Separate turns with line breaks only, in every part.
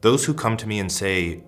Those who come to me and say,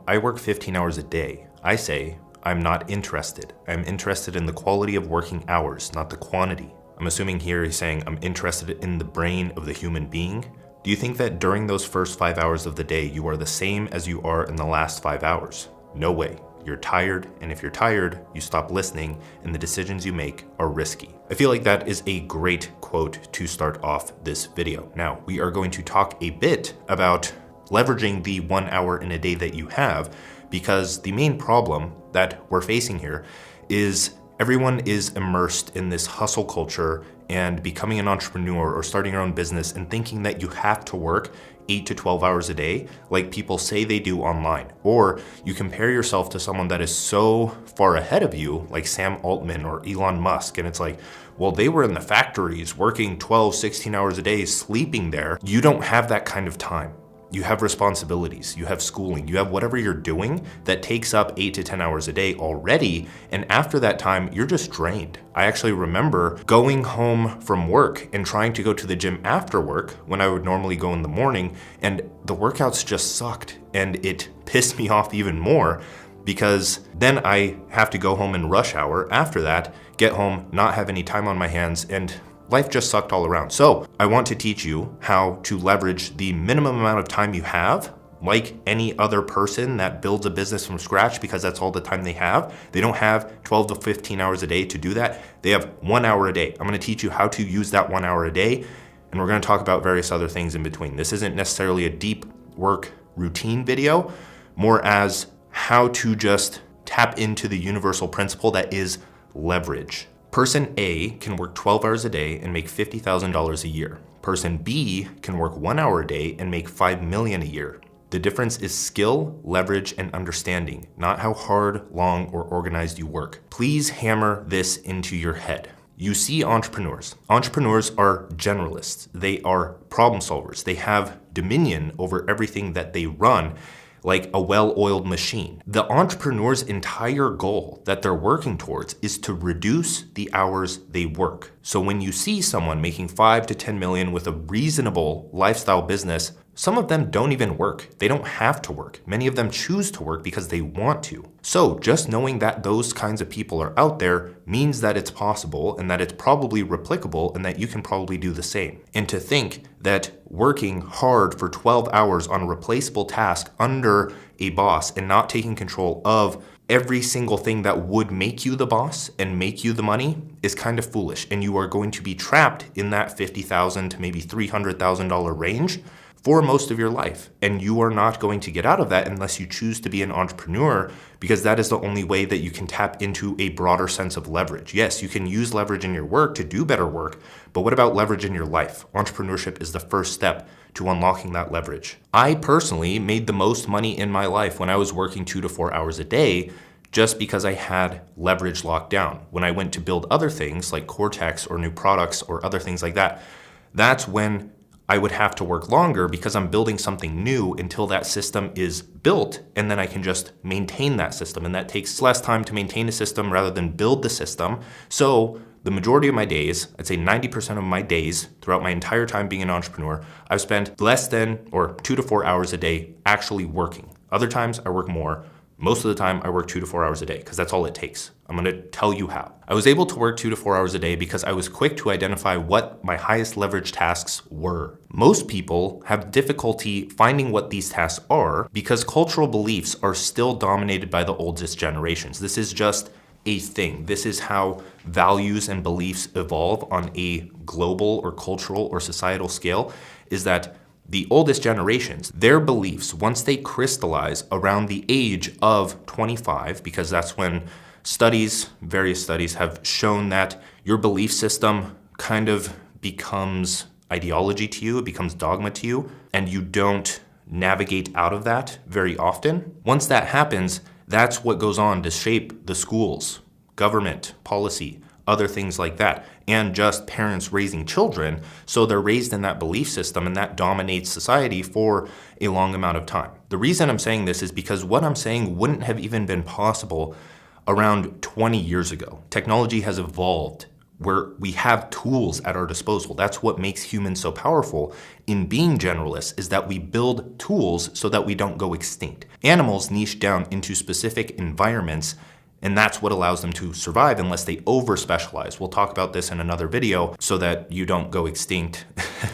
I work 15 hours a day, I say, I'm not interested. I'm interested in the quality of working hours, not the quantity. I'm assuming here he's saying I'm interested in the brain of the human being. Do you think that during those first 5 hours of the day, you are the same as you are in the last 5 hours? No way. You're tired, and if you're tired, you stop listening, and the decisions you make are risky. I feel like that is a great quote to start off this video. Now, we are going to talk a bit about leveraging the 1 hour in a day that you have, because the main problem that we're facing here is everyone is immersed in this hustle culture and becoming an entrepreneur or starting your own business and thinking that you have to work 8 to 12 hours a day like people say they do online. Or you compare yourself to someone that is so far ahead of you, like Sam Altman or Elon Musk, and it's like, well, they were in the factories working 12, 16 hours a day, sleeping there. You don't have that kind of time. You have responsibilities, you have schooling, you have whatever you're doing that takes up 8 to 10 hours a day already. And after that time, you're just drained. I actually remember going home from work and trying to go to the gym after work when I would normally go in the morning, and the workouts just sucked. And it pissed me off even more because then I have to go home in rush hour after that, get home, not have any time on my hands, and life just sucked all around. So I want to teach you how to leverage the minimum amount of time you have, like any other person that builds a business from scratch, because that's all the time they have. They don't have 12 to 15 hours a day to do that. They have 1 hour a day. I'm gonna teach you how to use that 1 hour a day, and we're gonna talk about various other things in between. This isn't necessarily a deep work routine video, more as how to just tap into the universal principle that is leverage. Person A can work 12 hours a day and make $50,000 a year. Person B can work 1 hour a day and make $5 million a year. The difference is skill, leverage, and understanding, not how hard, long, or organized you work. Please hammer this into your head. You see entrepreneurs. Entrepreneurs are generalists. They are problem solvers. They have dominion over everything that they run, like a well-oiled machine. The entrepreneur's entire goal that they're working towards is to reduce the hours they work. So when you see someone making 5 to 10 million with a reasonable lifestyle business, some of them don't even work. They don't have to work. Many of them choose to work because they want to. So just knowing that those kinds of people are out there means that it's possible and that it's probably replicable and that you can probably do the same. And to think that working hard for 12 hours on a replaceable task under a boss and not taking control of every single thing that would make you the boss and make you the money is kind of foolish. And you are going to be trapped in that $50,000 to maybe $300,000 range for most of your life. And you are not going to get out of that unless you choose to be an entrepreneur, because that is the only way that you can tap into a broader sense of leverage. Yes, you can use leverage in your work to do better work, but what about leverage in your life? Entrepreneurship is the first step to unlocking that leverage. I personally made the most money in my life when I was working 2 to 4 hours a day, just because I had leverage locked down. When I went to build other things like Cortex or new products or other things like that, that's when I would have to work longer because I'm building something new until that system is built, and then I can just maintain that system. And that takes less time to maintain a system rather than build the system. So the majority of my days, I'd say 90% of my days throughout my entire time being an entrepreneur, I've spent less than or 2 to 4 hours a day actually working. Other times I work more. Most of the time I work 2 to 4 hours a day because that's all it takes. I'm gonna tell you how. I was able to work 2 to 4 hours a day because I was quick to identify what my highest leverage tasks were. Most people have difficulty finding what these tasks are because cultural beliefs are still dominated by the oldest generations. This is just a thing. This is how values and beliefs evolve on a global or cultural or societal scale, is that the oldest generations, their beliefs, once they crystallize around the age of 25, because that's when various studies have shown that your belief system kind of becomes ideology to you, it becomes dogma to you, and you don't navigate out of that very often. Once that happens, that's what goes on to shape the schools, government, policy, other things like that, and just parents raising children. So they're raised in that belief system, and that dominates society for a long amount of time. The reason I'm saying this is because what I'm saying wouldn't have even been possible around 20 years ago. Technology has evolved where we have tools at our disposal. That's what makes humans so powerful in being generalists, is that we build tools so that we don't go extinct. Animals niche down into specific environments, and that's what allows them to survive unless they over-specialize. We'll talk about this in another video so that you don't go extinct.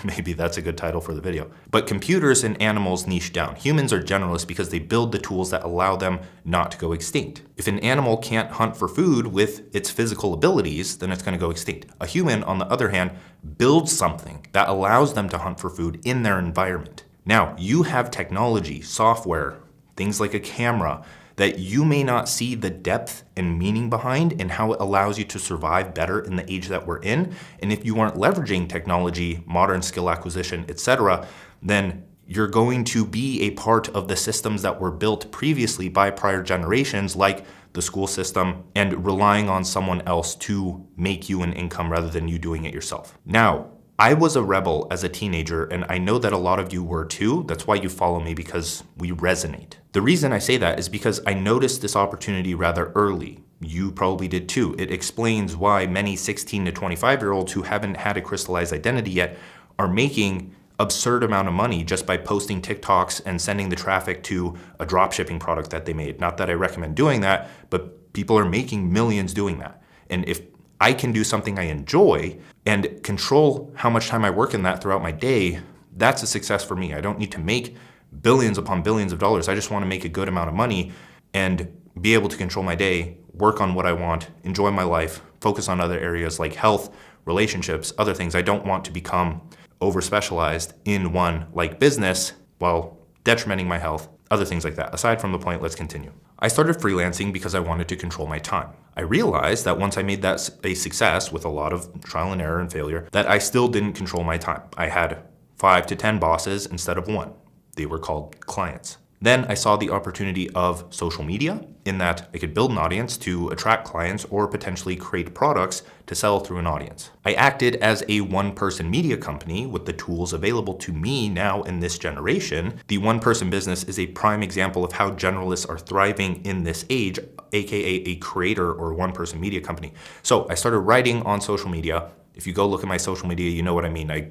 Maybe that's a good title for the video. But computers and animals niche down. Humans are generalists because they build the tools that allow them not to go extinct. If an animal can't hunt for food with its physical abilities, then it's going to go extinct. A human, on the other hand, builds something that allows them to hunt for food in their environment. Now, you have technology, software, things like a camera, that you may not see the depth and meaning behind and how it allows you to survive better in the age that we're in. And if you aren't leveraging technology, modern skill acquisition, etc., then you're going to be a part of the systems that were built previously by prior generations, like the school system, and relying on someone else to make you an income rather than you doing it yourself. Now, I was a rebel as a teenager, and I know that a lot of you were too. That's why you follow me, because we resonate. The reason I say that is because I noticed this opportunity rather early. You probably did too. It explains why many 16 to 25-year-olds who haven't had a crystallized identity yet are making absurd amount of money just by posting TikToks and sending the traffic to a dropshipping product that they made. Not that I recommend doing that, but people are making millions doing that. And if I can do something I enjoy and control how much time I work in that throughout my day, that's a success for me. I don't need to make billions upon billions of dollars. I just want to make a good amount of money and be able to control my day, work on what I want, enjoy my life, focus on other areas like health, relationships, other things. I don't want to become over-specialized in one like business while detrimenting my health, other things like that. Aside from the point, let's continue. I started freelancing because I wanted to control my time. I realized that once I made that a success with a lot of trial and error and failure, that I still didn't control my time. I had 5 to 10 bosses instead of one. They were called clients. Then I saw the opportunity of social media in that I could build an audience to attract clients or potentially create products to sell through an audience. I acted as a one-person media company with the tools available to me now in this generation. The one-person business is a prime example of how generalists are thriving in this age, aka a creator or one-person media company. So I started writing on social media. If you go look at my social media, you know what I mean. I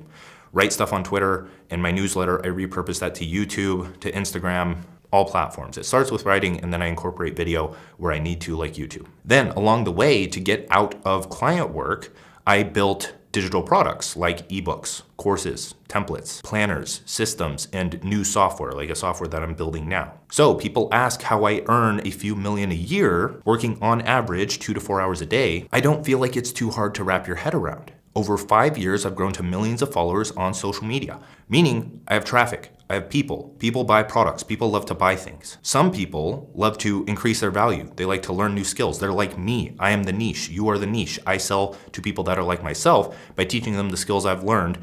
write stuff on Twitter, and my newsletter, I repurpose that to YouTube, to Instagram, all platforms. It starts with writing, and then I incorporate video where I need to, like YouTube. Then along the way, to get out of client work, I built digital products like ebooks, courses, templates, planners, systems, and new software, like a software that I'm building now. So people ask how I earn a few million a year, working on average 2 to 4 hours a day. I don't feel like it's too hard to wrap your head around. Over 5 years, I've grown to millions of followers on social media, meaning I have traffic, I have people. People buy products, people love to buy things. Some people love to increase their value. They like to learn new skills. They're like me. I am the niche. You are the niche. I sell to people that are like myself by teaching them the skills I've learned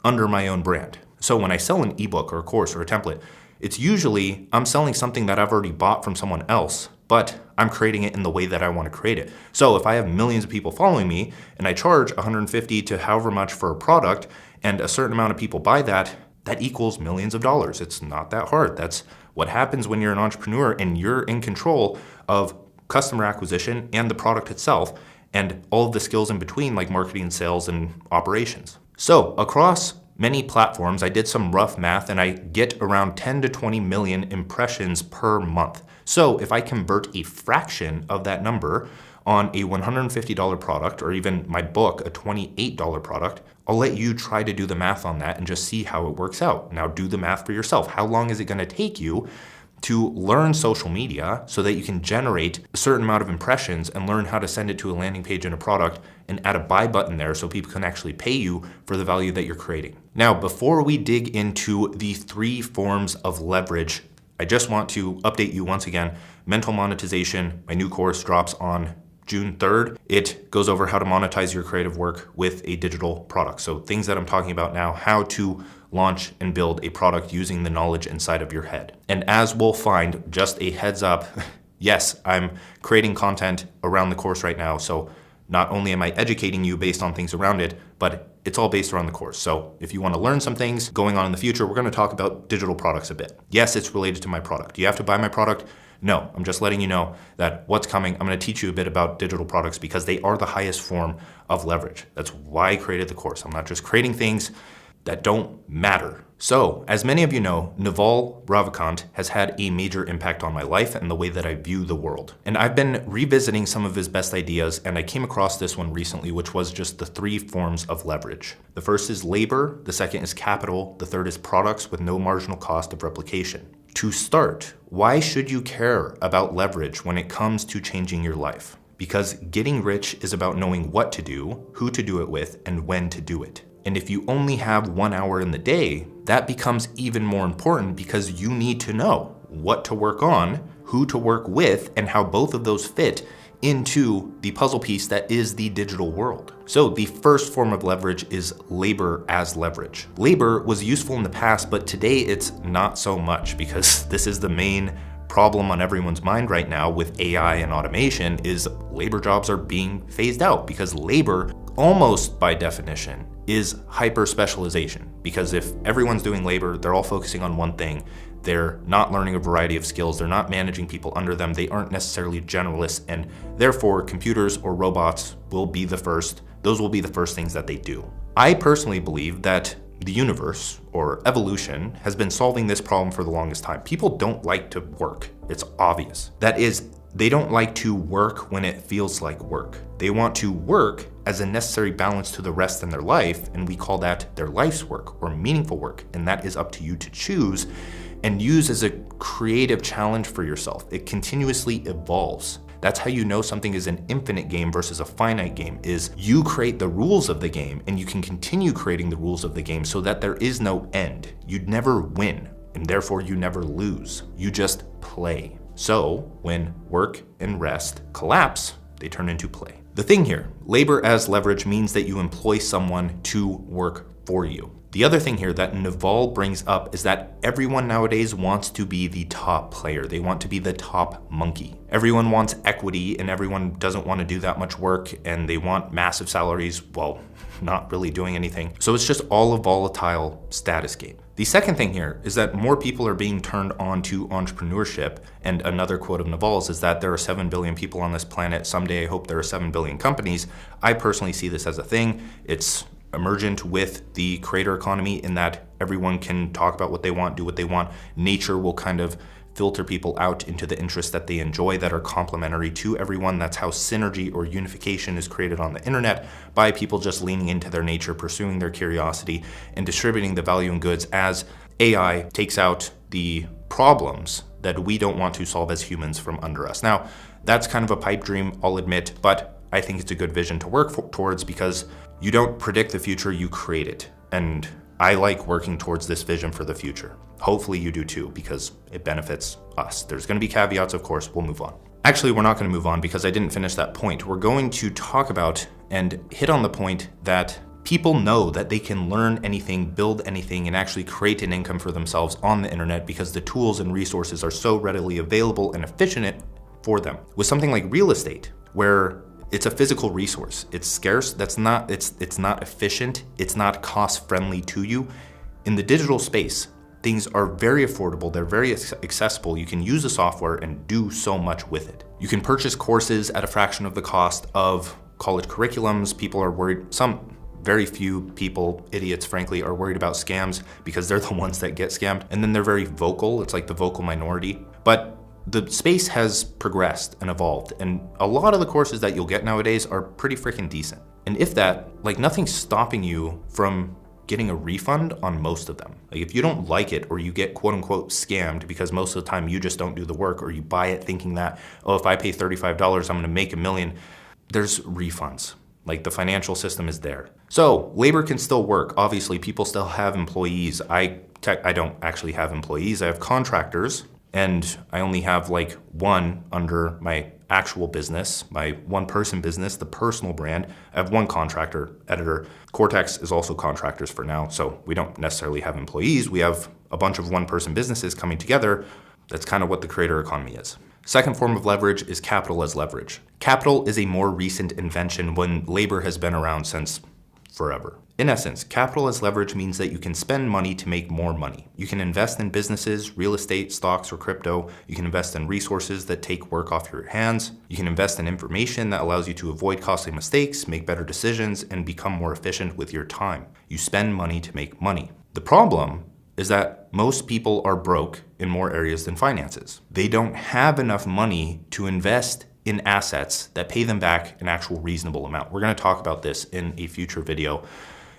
under my own brand. So when I sell an ebook or a course or a template, it's usually I'm selling something that I've already bought from someone else, but I'm creating it in the way that I want to create it. So if I have millions of people following me and I charge $150 to however much for a product and a certain amount of people buy that, that equals millions of dollars. It's not that hard. That's what happens when you're an entrepreneur and you're in control of customer acquisition and the product itself and all of the skills in between like marketing, sales, and operations. So across many platforms, I did some rough math and I get around 10 to 20 million impressions per month. So if I convert a fraction of that number on a $150 product, or even my book, a $28 product, I'll let you try to do the math on that and just see how it works out. Now do the math for yourself. How long is it gonna take you to learn social media so that you can generate a certain amount of impressions and learn how to send it to a landing page in a product and add a buy button there so people can actually pay you for the value that you're creating? Now, before we dig into the 3 forms of leverage, I just want to update you once again. Mental Monetization, my new course, drops on June 3rd. It goes over how to monetize your creative work with a digital product. So things that I'm talking about now, how to launch and build a product using the knowledge inside of your head. And as we'll find, just a heads up, yes, I'm creating content around the course right now. So not only am I educating you based on things around it, but it's all based around the course. So if you want to learn some things going on in the future, we're going to talk about digital products a bit. Yes, it's related to my product. Do you have to buy my product? No, I'm just letting you know that what's coming. I'm going to teach you a bit about digital products because they are the highest form of leverage. That's why I created the course. I'm not just creating things that don't matter. So, as many of you know, Naval Ravikant has had a major impact on my life and the way that I view the world. And I've been revisiting some of his best ideas, and I came across this one recently, which was just the 3 forms of leverage. The first is labor, the second is capital, the third is products with no marginal cost of replication. To start, why should you care about leverage when it comes to changing your life? Because getting rich is about knowing what to do, who to do it with, and when to do it. And if you only have 1 hour in the day, that becomes even more important because you need to know what to work on, who to work with, and how both of those fit into the puzzle piece that is the digital world. So the first form of leverage is labor as leverage. Labor was useful in the past, but today it's not so much because this is the main problem on everyone's mind right now with AI and automation is labor jobs are being phased out because labor, almost by definition, is hyper specialization. Because if everyone's doing labor, they're all focusing on one thing. They're not learning a variety of skills. They're not managing people under them. They aren't necessarily generalists. And therefore, computers or robots will be the first. Those will be the first things that they do. I personally believe that the universe or evolution has been solving this problem for the longest time. People don't like to work. It's obvious. That is, they don't like to work when it feels like work. They want to work as a necessary balance to the rest in their life, and we call that their life's work or meaningful work, and that is up to you to choose and use as a creative challenge for yourself. It continuously evolves. That's how you know something is an infinite game versus a finite game, is you create the rules of the game and you can continue creating the rules of the game so that there is no end. You'd never win, and therefore you never lose. You just play. So when work and rest collapse, they turn into play. The thing here, labor as leverage means that you employ someone to work for you. The other thing here that Naval brings up is that everyone nowadays wants to be the top player. They want to be the top monkey. Everyone wants equity and everyone doesn't want to do that much work and they want massive salaries while not really doing anything. So it's just all a volatile status game. The second thing here is that more people are being turned on to entrepreneurship. And another quote of Naval's is that there are 7 billion people on this planet. Someday I hope there are 7 billion companies. I personally see this as a thing. It's emergent with the creator economy in that everyone can talk about what they want, do what they want. Nature will kind of filter people out into the interests that they enjoy that are complementary to everyone. That's how synergy or unification is created on the internet, by people just leaning into their nature, pursuing their curiosity, and distributing the value and goods as AI takes out the problems that we don't want to solve as humans from under us. Now, that's kind of a pipe dream, I'll admit, but I think it's a good vision to work towards because you don't predict the future, you create it. And I like working towards this vision for the future. Hopefully you do too, because it benefits us. There's gonna be caveats, of course, we'll move on. Actually, we're not gonna move on because I didn't finish that point. We're going to talk about and hit on the point that people know that they can learn anything, build anything, and actually create an income for themselves on the internet because the tools and resources are so readily available and efficient for them. With something like real estate, where it's a physical resource. It's scarce, it's not efficient, it's not cost friendly to you. In the digital space, things are very affordable, they're very accessible. You can use the software and do so much with it. You can purchase courses at a fraction of the cost of college curriculums. People are worried, very few people, idiots frankly, are worried about scams because they're the ones that get scammed. And then they're very vocal, it's like the vocal minority. But the space has progressed and evolved, and a lot of the courses that you'll get nowadays are pretty freaking decent. And if that, like, nothing's stopping you from getting a refund on most of them. Like, if you don't like it or you get quote unquote scammed because most of the time you just don't do the work, or you buy it thinking that, oh, if I pay $35, I'm gonna make $1 million, there's refunds. Like, the financial system is there. So labor can still work. Obviously, people still have employees. I don't actually have employees, I have contractors. And I only have like one under my actual business, my one-person business, the personal brand. I have one contractor, editor. Cortex is also contractors for now, so we don't necessarily have employees. We have a bunch of one-person businesses coming together. That's kind of what the creator economy is. Second form of leverage is capital as leverage. Capital is a more recent invention when labor has been around since forever. In essence, capital as leverage means that you can spend money to make more money. You can invest in businesses, real estate, stocks, or crypto. You can invest in resources that take work off your hands. You can invest in information that allows you to avoid costly mistakes, make better decisions, and become more efficient with your time. You spend money to make money. The problem is that most people are broke in more areas than finances. They don't have enough money to invest in assets that pay them back an actual reasonable amount. We're going to talk about this in a future video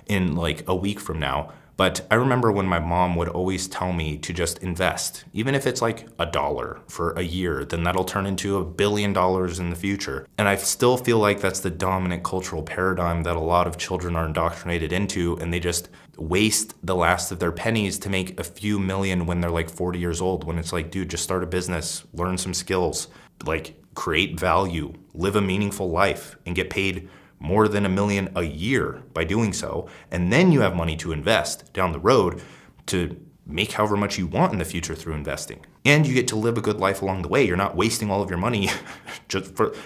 in like a week from now. But I remember when my mom would always tell me to just invest, even if it's like $1 for a year, then that'll turn into $1 billion in the future. And I still feel like that's the dominant cultural paradigm that a lot of children are indoctrinated into, and they just waste the last of their pennies to make a few million when they're like 40 years old, when it's like, dude, just start a business, learn some skills, like create value, live a meaningful life, and get paid more than $1 million a year by doing so. And then you have money to invest down the road to make however much you want in the future through investing. And you get to live a good life along the way. You're not wasting all of your money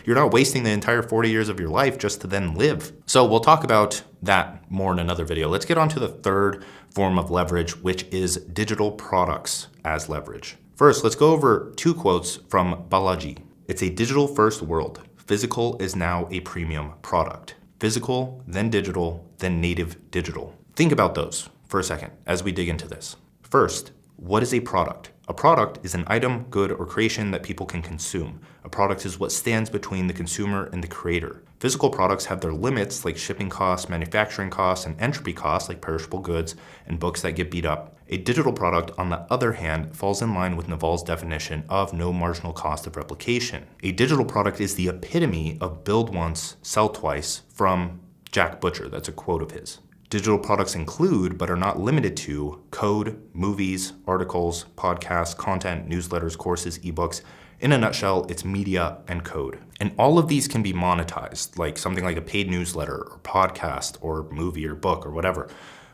you're not wasting the entire 40 years of your life just to then live. So we'll talk about that more in another video. Let's get on to the third form of leverage, which is digital products as leverage. First, let's go over 2 quotes from Balaji. It's a digital first world. Physical is now a premium product. Physical, then digital, then native digital. Think about those for a second as we dig into this. First, what is a product? A product is an item, good, or creation that people can consume. A product is what stands between the consumer and the creator. Physical products have their limits like shipping costs, manufacturing costs, and entropy costs like perishable goods and books that get beat up. A digital product, on the other hand, falls in line with Naval's definition of no marginal cost of replication. A digital product is the epitome of build once, sell twice from Jack Butcher. That's a quote of his. Digital products include, but are not limited to, code, movies, articles, podcasts, content, newsletters, courses, ebooks. In a nutshell, it's media and code. And all of these can be monetized, like something like a paid newsletter or podcast or movie or book or whatever.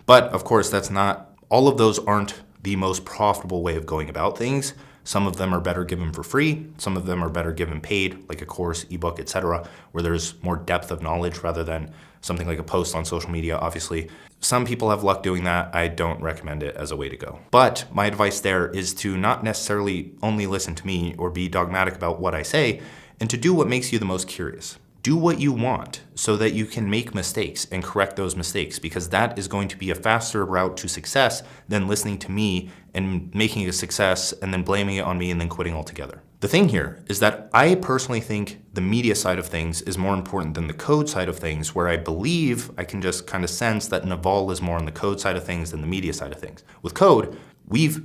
But of course, all of those aren't the most profitable way of going about things. Some of them are better given for free. Some of them are better given paid, like a course, ebook, etc., where there's more depth of knowledge rather than something like a post on social media, obviously. Some people have luck doing that. I don't recommend it as a way to go. But my advice there is to not necessarily only listen to me or be dogmatic about what I say, and to do what makes you the most curious. Do what you want so that you can make mistakes and correct those mistakes, because that is going to be a faster route to success than listening to me and making a success and then blaming it on me and then quitting altogether. The thing here is that I personally think the media side of things is more important than the code side of things, where I believe I can just kind of sense that Naval is more on the code side of things than the media side of things. With code, we've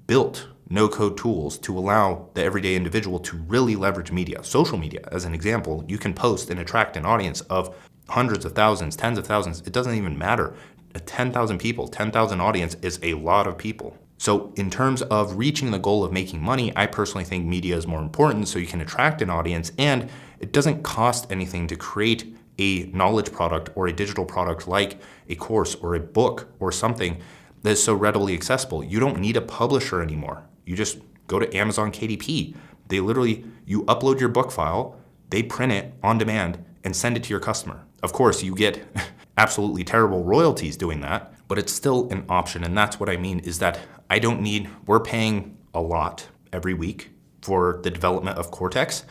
built no-code tools to allow the everyday individual to really leverage media. Social media, as an example, you can post and attract an audience of hundreds of thousands, tens of thousands. It doesn't even matter. 10,000 people, 10,000 audience is a lot of people. So in terms of reaching the goal of making money, I personally think media is more important so you can attract an audience, and it doesn't cost anything to create a knowledge product or a digital product like a course or a book or something that is so readily accessible. You don't need a publisher anymore. You just go to Amazon KDP. You upload your book file, they print it on demand and send it to your customer. Of course, you get absolutely terrible royalties doing that, but it's still an option. And that's what I mean is that we're paying a lot every week for the development of Cortex.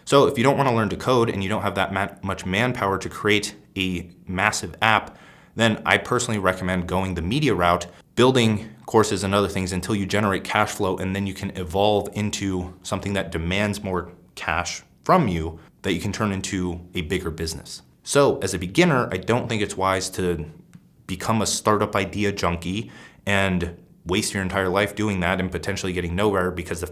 So if you don't want to learn to code and you don't have that much manpower to create a massive app, then I personally recommend going the media route, building courses and other things until you generate cash flow, and then you can evolve into something that demands more cash from you that you can turn into a bigger business. So as a beginner, I don't think it's wise to become a startup idea junkie and waste your entire life doing that and potentially getting nowhere because the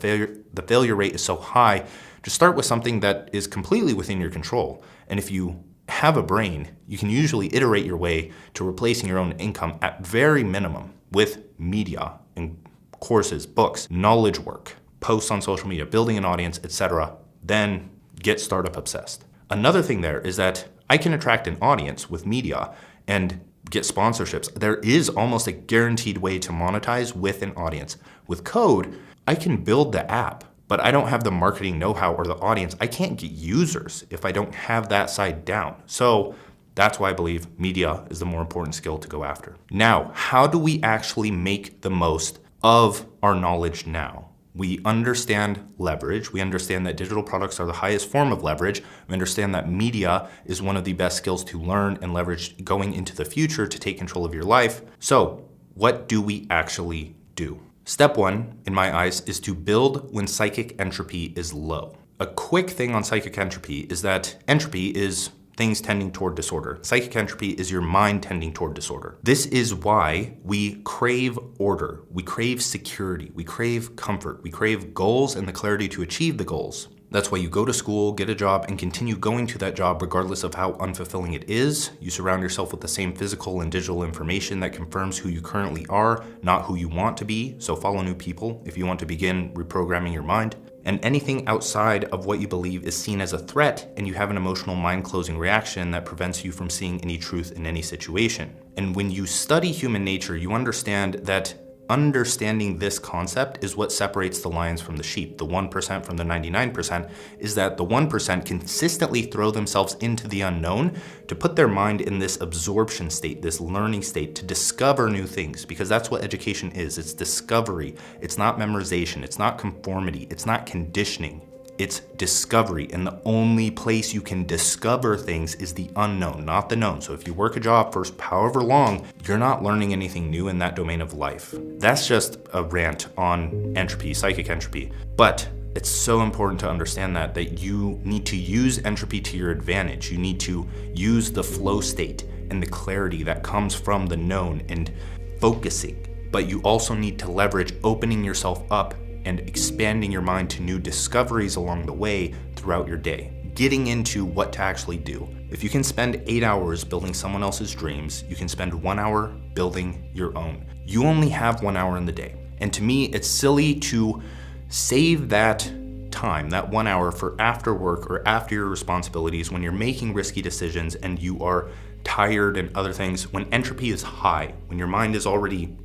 failure rate is so high. Just start with something that is completely within your control. And if you have a brain, you can usually iterate your way to replacing your own income at very minimum with media and courses, books, knowledge work, posts on social media, building an audience, etc. Then get startup obsessed. Another thing there is that I can attract an audience with media and get sponsorships. There is almost a guaranteed way to monetize with an audience. With code, I can build the app, but I don't have the marketing know-how or the audience. I can't get users if I don't have that side down. So That's why I believe media is the more important skill to go after. Now, how do we actually make the most of our knowledge now? We understand leverage. We understand that digital products are the highest form of leverage. We understand that media is one of the best skills to learn and leverage going into the future to take control of your life. So, what do we actually do? Step one, in my eyes, is to build when psychic entropy is low. A quick thing on psychic entropy is that entropy is things tending toward disorder. Psychic entropy is your mind tending toward disorder. This is why we crave order, we crave security, we crave comfort, we crave goals and the clarity to achieve the goals. That's why you go to school, get a job, and continue going to that job regardless of how unfulfilling it is. You surround yourself with the same physical and digital information that confirms who you currently are, not who you want to be. So follow new people if you want to begin reprogramming your mind. And anything outside of what you believe is seen as a threat, and you have an emotional mind-closing reaction that prevents you from seeing any truth in any situation. And when you study human nature, you understand that understanding this concept is what separates the lions from the sheep. The 1% from the 99% is that the 1% consistently throw themselves into the unknown to put their mind in this absorption state, this learning state, to discover new things, because that's what education is. It's discovery. It's not memorization. It's not conformity. It's not conditioning. It's discovery, and the only place you can discover things is the unknown, not the known. So if you work a job for however long, you're not learning anything new in that domain of life. That's just a rant on entropy, psychic entropy. But it's so important to understand that you need to use entropy to your advantage. You need to use the flow state and the clarity that comes from the known and focusing. But you also need to leverage opening yourself up and expanding your mind to new discoveries along the way throughout your day. Getting into what to actually do. If you can spend 8 hours building someone else's dreams, you can spend 1 hour building your own. You only have 1 hour in the day. And to me, it's silly to save that time, that 1 hour, for after work or after your responsibilities when you're making risky decisions and you are tired and other things, when entropy is high, when your mind is already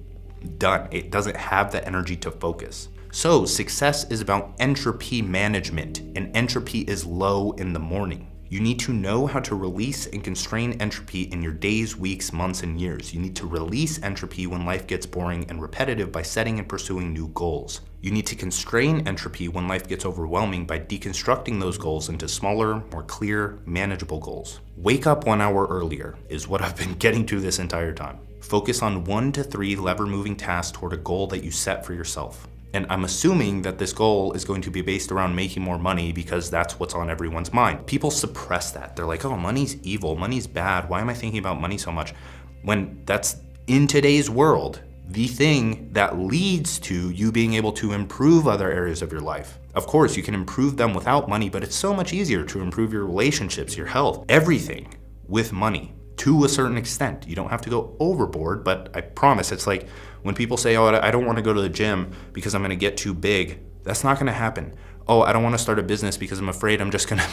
done. It doesn't have the energy to focus. So success is about entropy management, and entropy is low in the morning. You need to know how to release and constrain entropy in your days, weeks, months, and years. You need to release entropy when life gets boring and repetitive by setting and pursuing new goals. You need to constrain entropy when life gets overwhelming by deconstructing those goals into smaller, more clear, manageable goals. Wake up 1 hour earlier is what I've been getting to this entire time. Focus on 1 to 3 lever-moving tasks toward a goal that you set for yourself. And I'm assuming that this goal is going to be based around making more money because that's what's on everyone's mind. People suppress that. They're like, oh, money's evil, money's bad. Why am I thinking about money so much? When that's, in today's world, the thing that leads to you being able to improve other areas of your life. Of course, you can improve them without money, but it's so much easier to improve your relationships, your health, everything with money. To a certain extent. You don't have to go overboard, but I promise it's like when people say, oh, I don't want to go to the gym because I'm going to get too big. That's not going to happen. Oh, I don't want to start a business because I'm afraid I'm just going to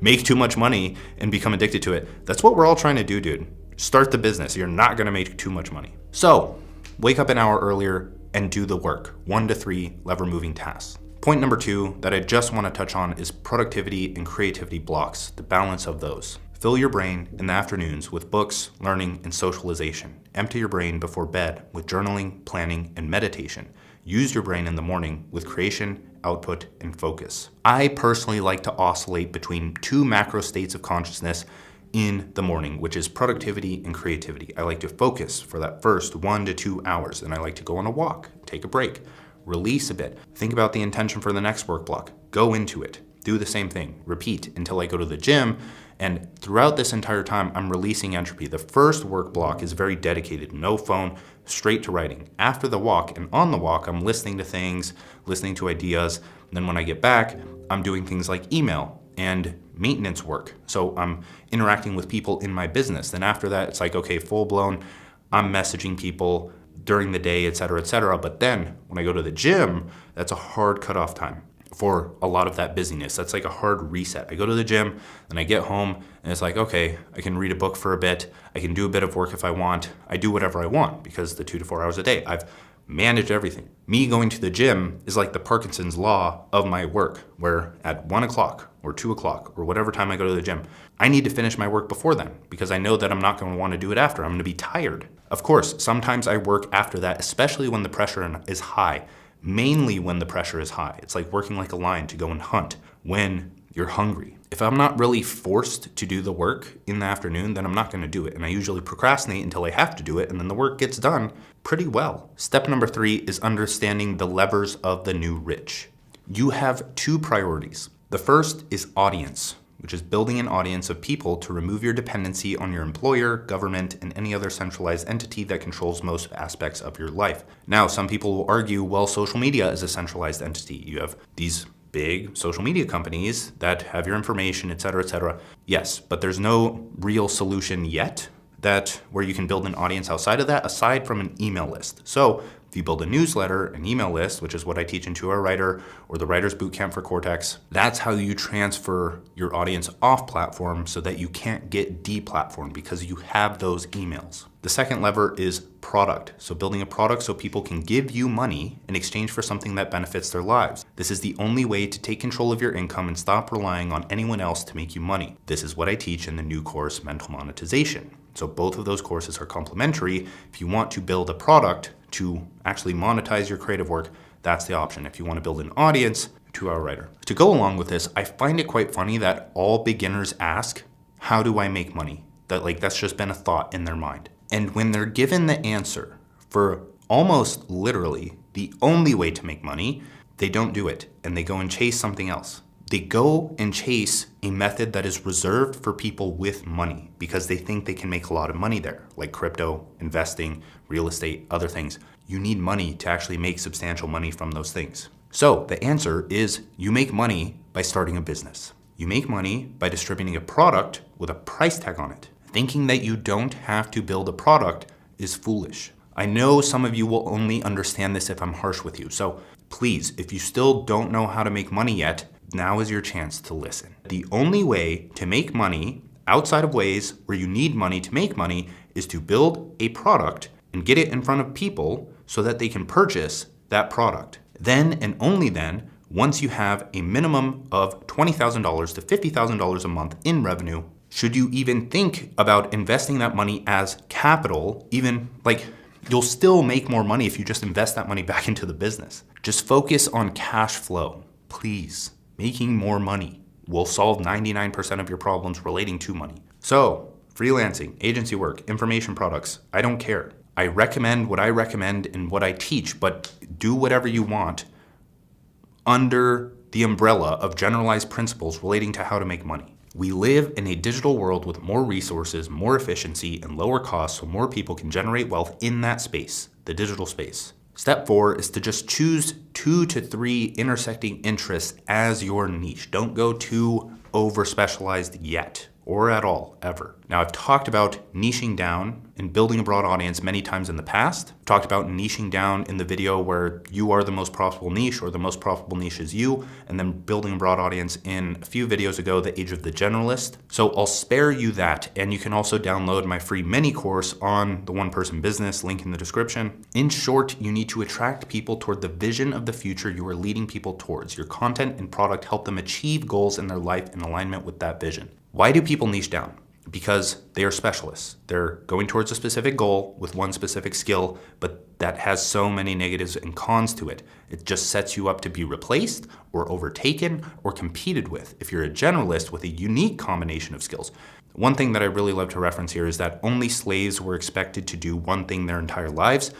make too much money and become addicted to it. That's what we're all trying to do, dude. Start the business. You're not going to make too much money. So wake up an hour earlier and do the work. 1 to 3 lever moving tasks. Point number 2 that I just want to touch on is productivity and creativity blocks, the balance of those. Fill your brain in the afternoons with books, learning, and socialization. Empty your brain before bed with journaling, planning, and meditation. Use your brain in the morning with creation, output, and focus. I personally like to oscillate between 2 macro states of consciousness in the morning, which is productivity and creativity. I like to focus for that first 1 to 2 hours, and I like to go on a walk, take a break, release a bit, think about the intention for the next work block, go into it, do the same thing, repeat until I go to the gym. And throughout this entire time, I'm releasing entropy. The first work block is very dedicated, no phone, straight to writing. After the walk and on the walk, I'm listening to things, listening to ideas. And then when I get back, I'm doing things like email and maintenance work. So I'm interacting with people in my business. Then after that, it's like, okay, full blown, I'm messaging people during the day, et cetera, et cetera. But then when I go to the gym, that's a hard cutoff time for a lot of that busyness. That's like a hard reset. I go to the gym, then I get home, and it's like, okay, I can read a book for a bit. I can do a bit of work if I want. I do whatever I want because the 2 to 4 hours a day. I've
manage everything. Me going to the gym is like the Parkinson's law of my work, where at 1 o'clock or 2 o'clock or whatever time I go to the gym, I need to finish my work before then because I know that I'm not going to want to do it after. I'm going to be tired. Of course, sometimes I work after that, especially when the pressure is high. Mainly when the pressure is high. It's like working like a lion to go and hunt when you're hungry. If I'm not really forced to do the work in the afternoon, then I'm not going to do it. And I usually procrastinate until I have to do it, and then the work gets done pretty well. Step number 3 is understanding the levers of the new rich. You have 2 priorities. The first is audience, which is building an audience of people to remove your dependency on your employer, government, and any other centralized entity that controls most aspects of your life. Now, some people will argue, well, social media is a centralized entity. You have these big social media companies that have your information, et cetera, et cetera. Yes, but there's no real solution yet where you can build an audience outside of that, aside from an email list. So if you build a newsletter, an email list, which is what I teach in 2 Hour Writer or the Writer's Bootcamp for Cortex, that's how you transfer your audience off platform so that you can't get deplatformed because you have those emails. The second lever is product. So building a product so people can give you money in exchange for something that benefits their lives. This is the only way to take control of your income and stop relying on anyone else to make you money. This is what I teach in the new course, Mental Monetization. So both of those courses are complementary. If you want to build a product to actually monetize your creative work, that's the option. If you want to build an audience, 2 Hour Writer. To go along with this, I find it quite funny that all beginners ask, how do I make money? That's just been a thought in their mind. And when they're given the answer for almost literally the only way to make money, they don't do it and they go and chase something else. They go and chase a method that is reserved for people with money because they think they can make a lot of money there, like crypto, investing, real estate, other things. You need money to actually make substantial money from those things. So the answer is you make money by starting a business. You make money by distributing a product with a price tag on it. Thinking that you don't have to build a product is foolish. I know some of you will only understand this if I'm harsh with you. So please, if you still don't know how to make money yet, now is your chance to listen. The only way to make money outside of ways where you need money to make money is to build a product and get it in front of people so that they can purchase that product. Then and only then, once you have a minimum of $20,000 to $50,000 a month in revenue, should you even think about investing that money as capital, you'll still make more money if you just invest that money back into the business. Just focus on cash flow, please. Making more money will solve 99% of your problems relating to money. So, freelancing, agency work, information products, I don't care. I recommend what I recommend and what I teach, but do whatever you want under the umbrella of generalized principles relating to how to make money. We live in a digital world with more resources, more efficiency, and lower costs so more people can generate wealth in that space, the digital space. Step 4 is to just choose 2 to 3 intersecting interests as your niche. Don't go too over-specialized yet, or at all, ever. Now, I've talked about niching down and building a broad audience many times in the past. I've talked about niching down in the video where you are the most profitable niche or the most profitable niche is you, and then building a broad audience in a few videos ago, The Age of the Generalist. So I'll spare you that, and you can also download my free mini course on the one-person business, link in the description. In short, you need to attract people toward the vision of the future you are leading people towards. Your content and product help them achieve goals in their life in alignment with that vision. Why do people niche down? Because they are specialists. They're going towards a specific goal with one specific skill, but that has so many negatives and cons to it. It just sets you up to be replaced or overtaken or competed with if you're a generalist with a unique combination of skills. One thing that I really love to reference here is that only slaves were expected to do one thing their entire lives.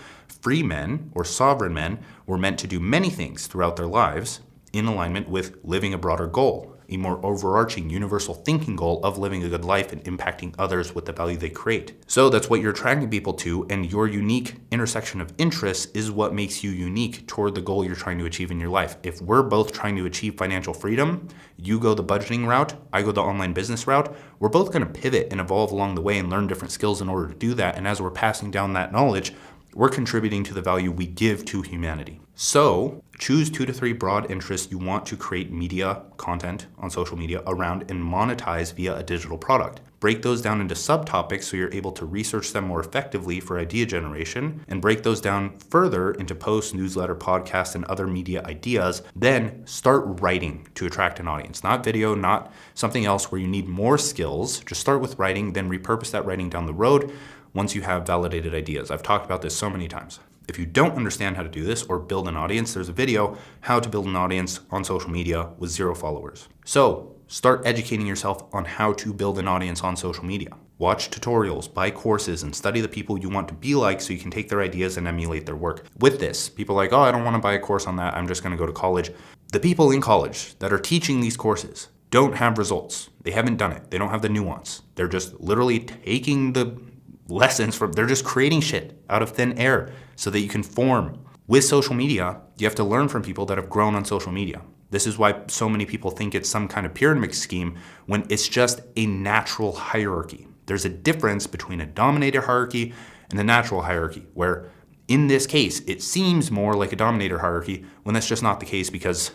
Free men or sovereign men were meant to do many things throughout their lives in alignment with living a broader goal, a more overarching universal thinking goal of living a good life and impacting others with the value they create. So that's what you're attracting people to, and your unique intersection of interests is what makes you unique toward the goal you're trying to achieve in your life. If we're both trying to achieve financial freedom, you go the budgeting route, I go the online business route, we're both gonna pivot and evolve along the way and learn different skills in order to do that. And as we're passing down that knowledge, we're contributing to the value we give to humanity. So choose 2 to 3 broad interests you want to create media content on social media around and monetize via a digital product. Break those down into subtopics so you're able to research them more effectively for idea generation, and break those down further into posts, newsletter, podcasts, and other media ideas. Then start writing to attract an audience, not video, not something else where you need more skills. Just start with writing, then repurpose that writing down the road once you have validated ideas. I've talked about this so many times. If you don't understand how to do this or build an audience, there's a video, how to build an audience on social media with 0 followers. So start educating yourself on how to build an audience on social media. Watch tutorials, buy courses, and study the people you want to be like so you can take their ideas and emulate their work. With this, people are like, oh, I don't want to buy a course on that. I'm just going to go to college. The people in college that are teaching these courses don't have results. They haven't done it. They don't have the nuance. They're just literally taking the lessons from, they're just creating shit out of thin air so that you can form. With social media, you have to learn from people that have grown on social media. This is why so many people think it's some kind of pyramid scheme when it's just a natural hierarchy. There's a difference between a dominator hierarchy and a natural hierarchy, where in this case, it seems more like a dominator hierarchy when that's just not the case, because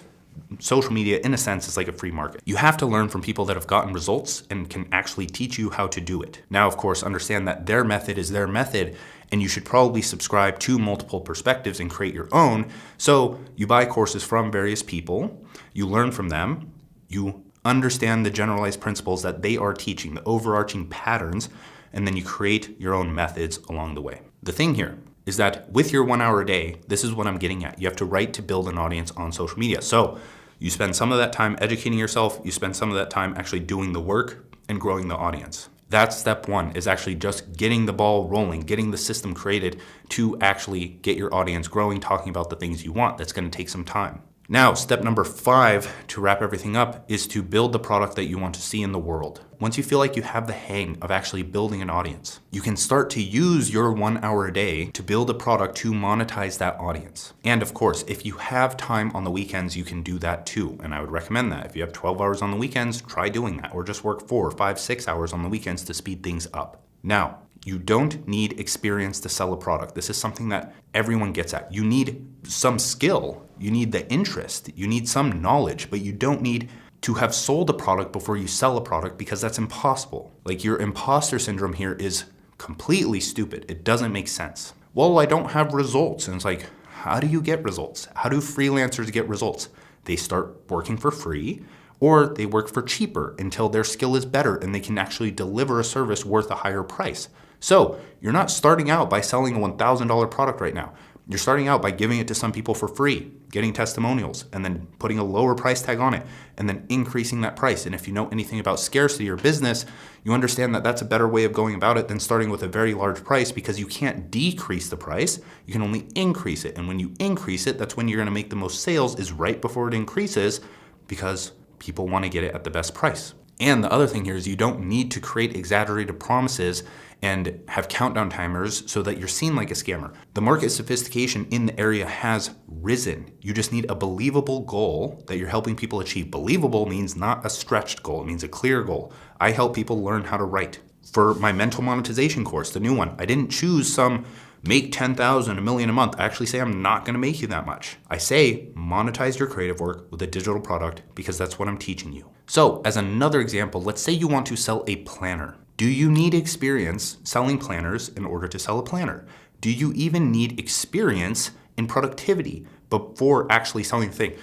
social media, in a sense, is like a free market. You have to learn from people that have gotten results and can actually teach you how to do it. Now, of course, understand that their method is their method, and you should probably subscribe to multiple perspectives and create your own. So you buy courses from various people, you learn from them, you understand the generalized principles that they are teaching, the overarching patterns, and then you create your own methods along the way. The thing here is that with your 1 hour a day, this is what I'm getting at. You have to write to build an audience on social media. So you spend some of that time educating yourself, you spend some of that time actually doing the work and growing the audience. That's step 1, is actually just getting the ball rolling, getting the system created to actually get your audience growing, talking about the things you want. That's going to take some time. Now, step number 5, to wrap everything up, is to build the product that you want to see in the world. Once you feel like you have the hang of actually building an audience, you can start to use your 1 hour a day to build a product to monetize that audience. And of course, if you have time on the weekends, you can do that too. And I would recommend that. If you have 12 hours on the weekends, try doing that, or just work 4, 5, 6 hours on the weekends to speed things up. Now, you don't need experience to sell a product. This is something that everyone gets at. You need some skill, you need the interest, you need some knowledge, but you don't need to have sold a product before you sell a product, because that's impossible. Like, your imposter syndrome here is completely stupid. It doesn't make sense. Well, I don't have results. And it's like, how do you get results? How do freelancers get results? They start working for free, or they work for cheaper until their skill is better and they can actually deliver a service worth a higher price. So you're not starting out by selling a $1,000 product right now. You're starting out by giving it to some people for free, getting testimonials, and then putting a lower price tag on it, and then increasing that price. And if you know anything about scarcity or business, you understand that that's a better way of going about it than starting with a very large price, because you can't decrease the price, you can only increase it. And when you increase it, that's when you're gonna make the most sales, is right before it increases, because people wanna get it at the best price. And the other thing here is you don't need to create exaggerated promises and have countdown timers so that you're seen like a scammer. The market sophistication in the area has risen. You just need a believable goal that you're helping people achieve. Believable means not a stretched goal, it means a clear goal. I help people learn how to write. For my mental monetization course, the new one, I didn't choose some make 10,000, $1 million a month. I actually say I'm not gonna make you that much. I say monetize your creative work with a digital product, because that's what I'm teaching you. So as another example, let's say you want to sell a planner. Do you need experience selling planners in order to sell a planner? Do you even need experience in productivity before actually selling the thing?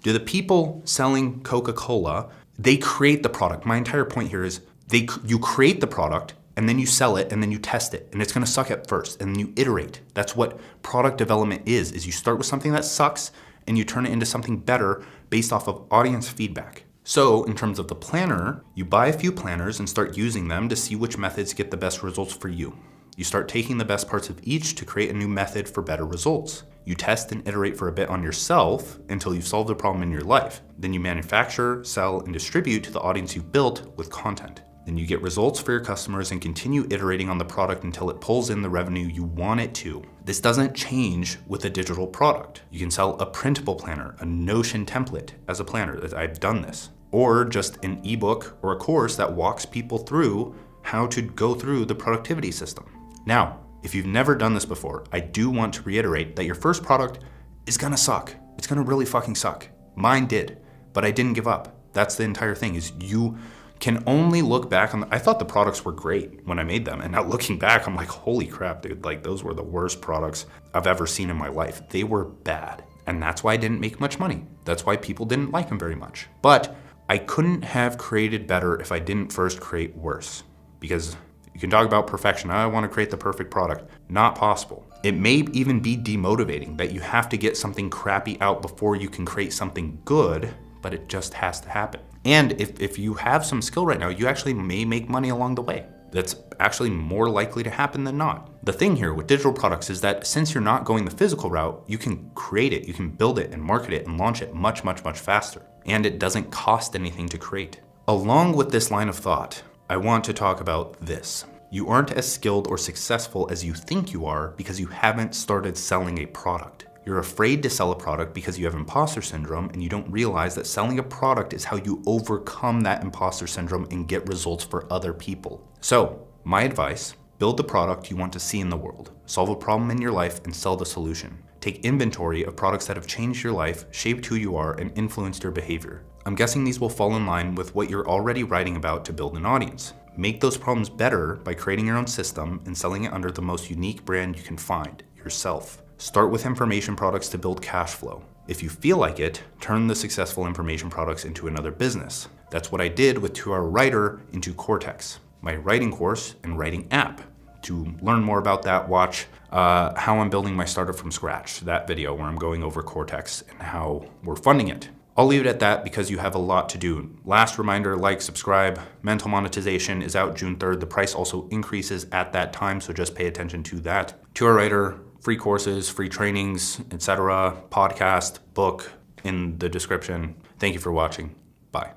Do the people selling Coca-Cola, they create the product? My entire point here is you create the product, and then you sell it, and then you test it, and it's gonna suck at first, and then you iterate. That's what product development is you start with something that sucks, and you turn it into something better based off of audience feedback. So in terms of the planner, you buy a few planners and start using them to see which methods get the best results for you. You start taking the best parts of each to create a new method for better results. You test and iterate for a bit on yourself until you've solved a problem in your life. Then you manufacture, sell, and distribute to the audience you've built with content. Then you get results for your customers and continue iterating on the product until it pulls in the revenue you want it to. This doesn't change with a digital product. You can sell a printable planner, a Notion template as a planner. I've done this. Or just an ebook or a course that walks people through how to go through the productivity system. Now, if you've never done this before, I do want to reiterate that your first product is gonna suck. It's gonna really fucking suck. Mine did, but I didn't give up. That's the entire thing, is you can only look back on I thought the products were great when I made them, and now looking back, I'm like, holy crap, dude, like those were the worst products I've ever seen in my life. They were bad, and that's why I didn't make much money. That's why people didn't like them very much. But I couldn't have created better if I didn't first create worse, because you can talk about perfection. I want to create the perfect product. Not possible. It may even be demotivating that you have to get something crappy out before you can create something good, but it just has to happen. And if you have some skill right now, you actually may make money along the way. That's actually more likely to happen than not. The thing here with digital products is that since you're not going the physical route, you can create it, you can build it and market it and launch it much, much, much faster. And it doesn't cost anything to create. Along with this line of thought, I want to talk about this. You aren't as skilled or successful as you think you are because you haven't started selling a product. You're afraid to sell a product because you have imposter syndrome, and you don't realize that selling a product is how you overcome that imposter syndrome and get results for other people. So, my advice, build the product you want to see in the world. Solve a problem in your life and sell the solution. Take inventory of products that have changed your life, shaped who you are, and influenced your behavior. I'm guessing these will fall in line with what you're already writing about to build an audience. Make those problems better by creating your own system and selling it under the most unique brand you can find, yourself. Start with information products to build cash flow. If you feel like it, turn the successful information products into another business. That's what I did with 2 Hour Writer into Cortex, my writing course and writing app. To learn more about that, watch how I'm building my startup from scratch, that video where I'm going over Cortex and how we're funding it. I'll leave it at that because you have a lot to do. Last reminder, like, subscribe. Mental Monetization is out June 3rd. The price also increases at that time, so just pay attention to that. 2 Hour Writer, free courses, free trainings, etc., podcast, book in the description. Thank you for watching. Bye.